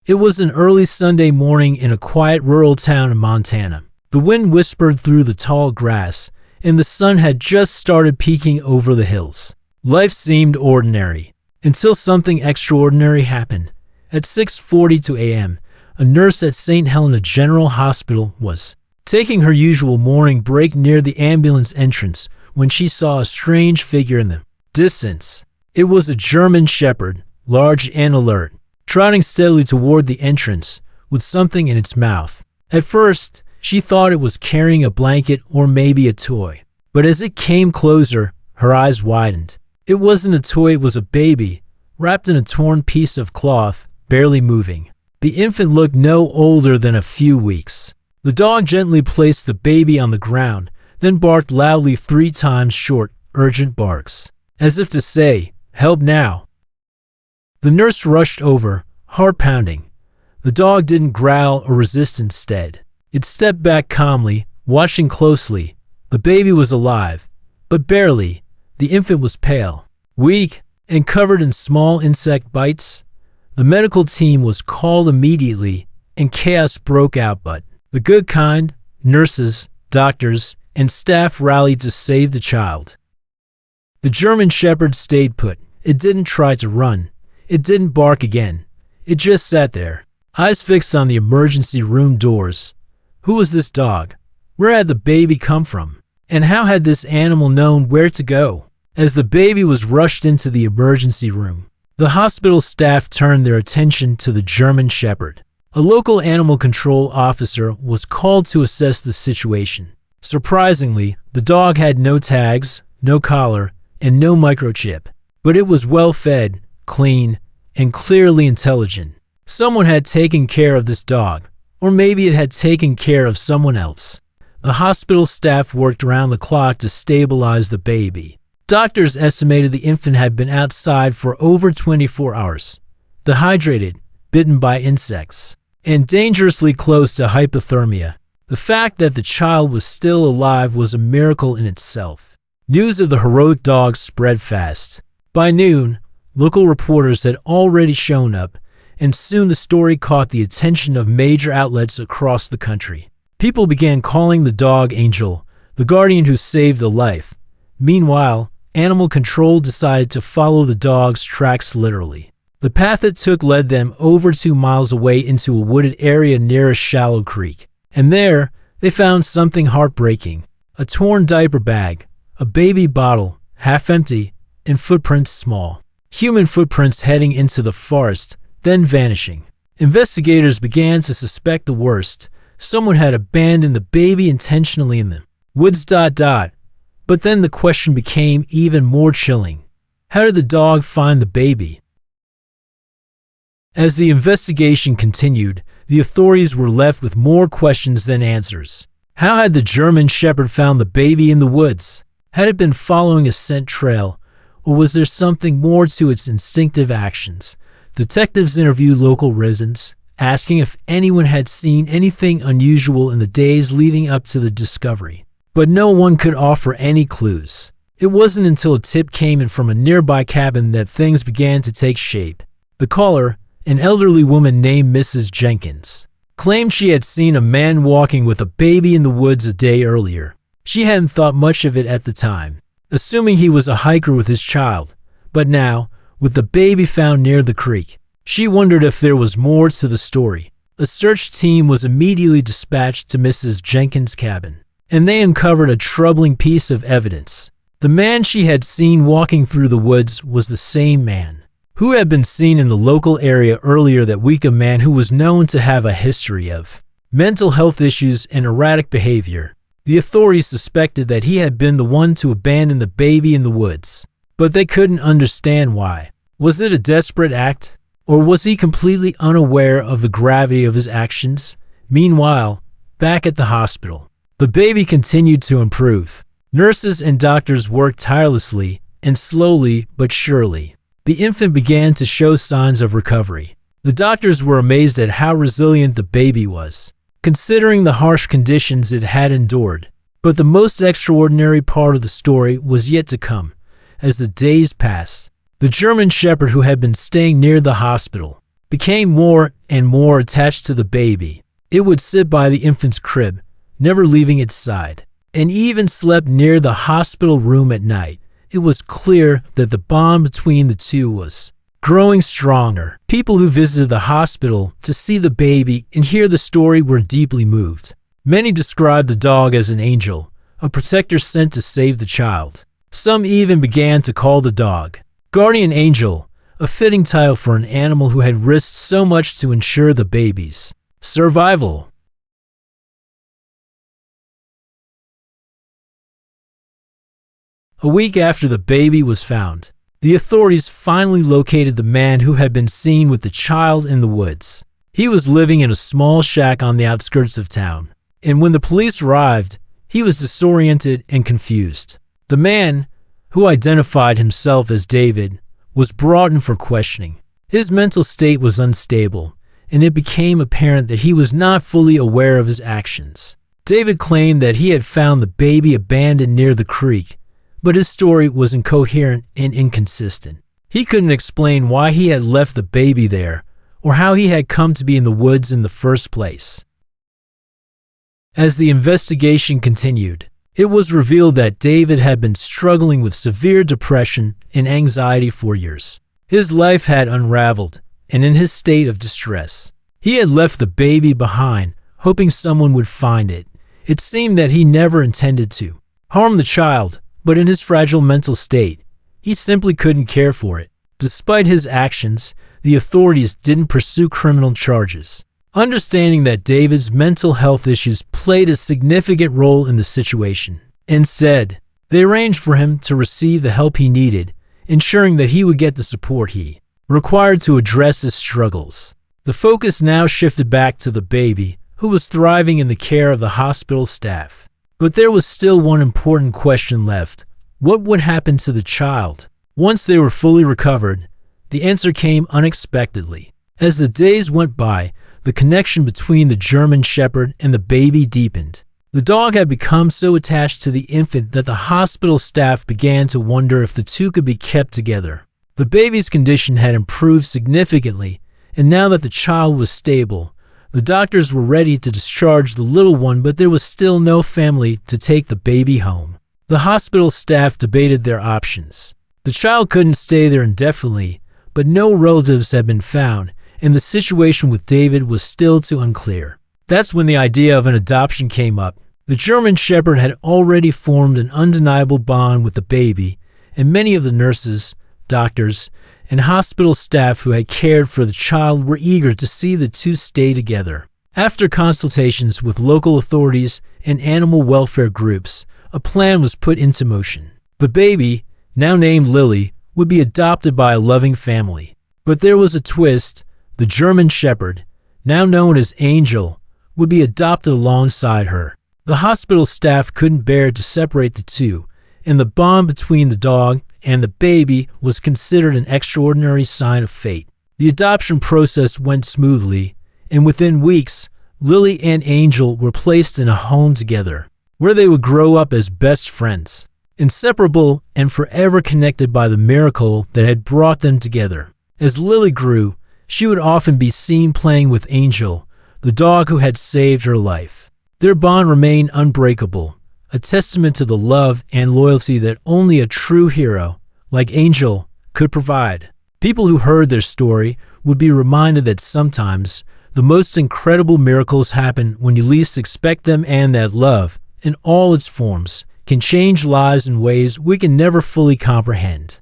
It was an early Sunday morning in a quiet rural town in Montana. The wind whispered through the tall grass, and the sun had just started peeking over the hills. Life seemed ordinary, until something extraordinary happened. At 6:42 a.m., a nurse at St. Helena General Hospital was taking her usual morning break near the ambulance entrance when she saw a strange figure in the distance. It was a German Shepherd, large and alert, trotting steadily toward the entrance with something in its mouth. At first, she thought it was carrying a blanket or maybe a toy. But as it came closer, her eyes widened. It wasn't a toy, it was a baby, wrapped in a torn piece of cloth, barely moving. The infant looked no older than a few weeks. The dog gently placed the baby on the ground, then barked loudly 3 times short, urgent barks, as if to say, "Help now." The nurse rushed over, heart pounding. The dog didn't growl or resist. Instead, it stepped back calmly, watching closely. The baby was alive, but barely. The infant was pale, weak, and covered in small insect bites. The medical team was called immediately, and chaos broke out, but the good kind, nurses, doctors, and staff rallied to save the child. The German Shepherd stayed put. It didn't try to run. It didn't bark again. It just sat there, eyes fixed on the emergency room doors. Who was this dog? Where had the baby come from? And how had this animal known where to go? As the baby was rushed into the emergency room, the hospital staff turned their attention to the German Shepherd. A local animal control officer was called to assess the situation. Surprisingly, the dog had no tags, no collar, and no microchip, but it was well fed, clean, and clearly intelligent. Someone had taken care of this dog, or maybe it had taken care of someone else. The hospital staff worked around the clock to stabilize the baby. Doctors estimated the infant had been outside for over 24 hours, dehydrated, bitten by insects, and dangerously close to hypothermia. The fact that the child was still alive was a miracle in itself. News of the heroic dog spread fast. By noon, local reporters had already shown up, and soon the story caught the attention of major outlets across the country. People began calling the dog Angel, the guardian who saved a life. Meanwhile, animal control decided to follow the dog's tracks literally. The path it took led them over 2 miles away into a wooded area near a shallow creek. And there, they found something heartbreaking. A torn diaper bag, a baby bottle, half empty, and footprints small. Human footprints heading into the forest, then vanishing. Investigators began to suspect the worst. Someone had abandoned the baby intentionally in the woods. But then the question became even more chilling. How did the dog find the baby? As the investigation continued, the authorities were left with more questions than answers. How had the German Shepherd found the baby in the woods? Had it been following a scent trail, or was there something more to its instinctive actions? Detectives interviewed local residents, asking if anyone had seen anything unusual in the days leading up to the discovery. But no one could offer any clues. It wasn't until a tip came in from a nearby cabin that things began to take shape. The caller, an elderly woman named Mrs. Jenkins, claimed she had seen a man walking with a baby in the woods a day earlier. She hadn't thought much of it at the time, assuming he was a hiker with his child. But now, with the baby found near the creek, she wondered if there was more to the story. A search team was immediately dispatched to Mrs. Jenkins' cabin, and they uncovered a troubling piece of evidence. The man she had seen walking through the woods was the same man who had been seen in the local area earlier that week, a man who was known to have a history of mental health issues and erratic behavior. The authorities suspected that he had been the one to abandon the baby in the woods, but they couldn't understand why. Was it a desperate act, or was he completely unaware of the gravity of his actions? Meanwhile, back at the hospital, the baby continued to improve. Nurses and doctors worked tirelessly, and slowly but surely, the infant began to show signs of recovery. The doctors were amazed at how resilient the baby was, considering the harsh conditions it had endured. But the most extraordinary part of the story was yet to come. As the days passed, the German Shepherd, who had been staying near the hospital, became more and more attached to the baby. It would sit by the infant's crib, never leaving its side, and even slept near the hospital room at night. It was clear that the bond between the two was growing stronger. People who visited the hospital to see the baby and hear the story were deeply moved. Many described the dog as an angel, a protector sent to save the child. Some even began to call the dog Guardian Angel, a fitting title for an animal who had risked so much to ensure the baby's survival. A week after the baby was found, the authorities finally located the man who had been seen with the child in the woods. He was living in a small shack on the outskirts of town, and when the police arrived, he was disoriented and confused. The man, who identified himself as David, was brought in for questioning. His mental state was unstable, and it became apparent that he was not fully aware of his actions. David claimed that he had found the baby abandoned near the creek, but his story was incoherent and inconsistent. He couldn't explain why he had left the baby there or how he had come to be in the woods in the first place. As the investigation continued, it was revealed that David had been struggling with severe depression and anxiety for years. His life had unraveled, and in his state of distress, he had left the baby behind, hoping someone would find it. It seemed that he never intended to harm the child, but in his fragile mental state, he simply couldn't care for it. Despite his actions, the authorities didn't pursue criminal charges, understanding that David's mental health issues played a significant role in the situation. Instead, they arranged for him to receive the help he needed, ensuring that he would get the support he required to address his struggles. The focus now shifted back to the baby, who was thriving in the care of the hospital staff. But there was still one important question left. What would happen to the child? Once they were fully recovered, the answer came unexpectedly. As the days went by, the connection between the German Shepherd and the baby deepened. The dog had become so attached to the infant that the hospital staff began to wonder if the two could be kept together. The baby's condition had improved significantly, and now that the child was stable, the doctors were ready to discharge the little one, but there was still no family to take the baby home. The hospital staff debated their options. The child couldn't stay there indefinitely, but no relatives had been found, and the situation with David was still too unclear. That's when the idea of an adoption came up. The German Shepherd had already formed an undeniable bond with the baby, and many of the nurses, doctors, and hospital staff who had cared for the child were eager to see the two stay together. After consultations with local authorities and animal welfare groups, a plan was put into motion. The baby, now named Lily, would be adopted by a loving family. But there was a twist. The German Shepherd, now known as Angel, would be adopted alongside her. The hospital staff couldn't bear to separate the two, and the bond between the dog and the baby was considered an extraordinary sign of fate. The adoption process went smoothly, and within weeks, Lily and Angel were placed in a home together, where they would grow up as best friends, inseparable and forever connected by the miracle that had brought them together. As Lily grew, she would often be seen playing with Angel, the dog who had saved her life. Their bond remained unbreakable, a testament to the love and loyalty that only a true hero, like Angel, could provide. People who heard their story would be reminded that sometimes the most incredible miracles happen when you least expect them, and that love, in all its forms, can change lives in ways we can never fully comprehend.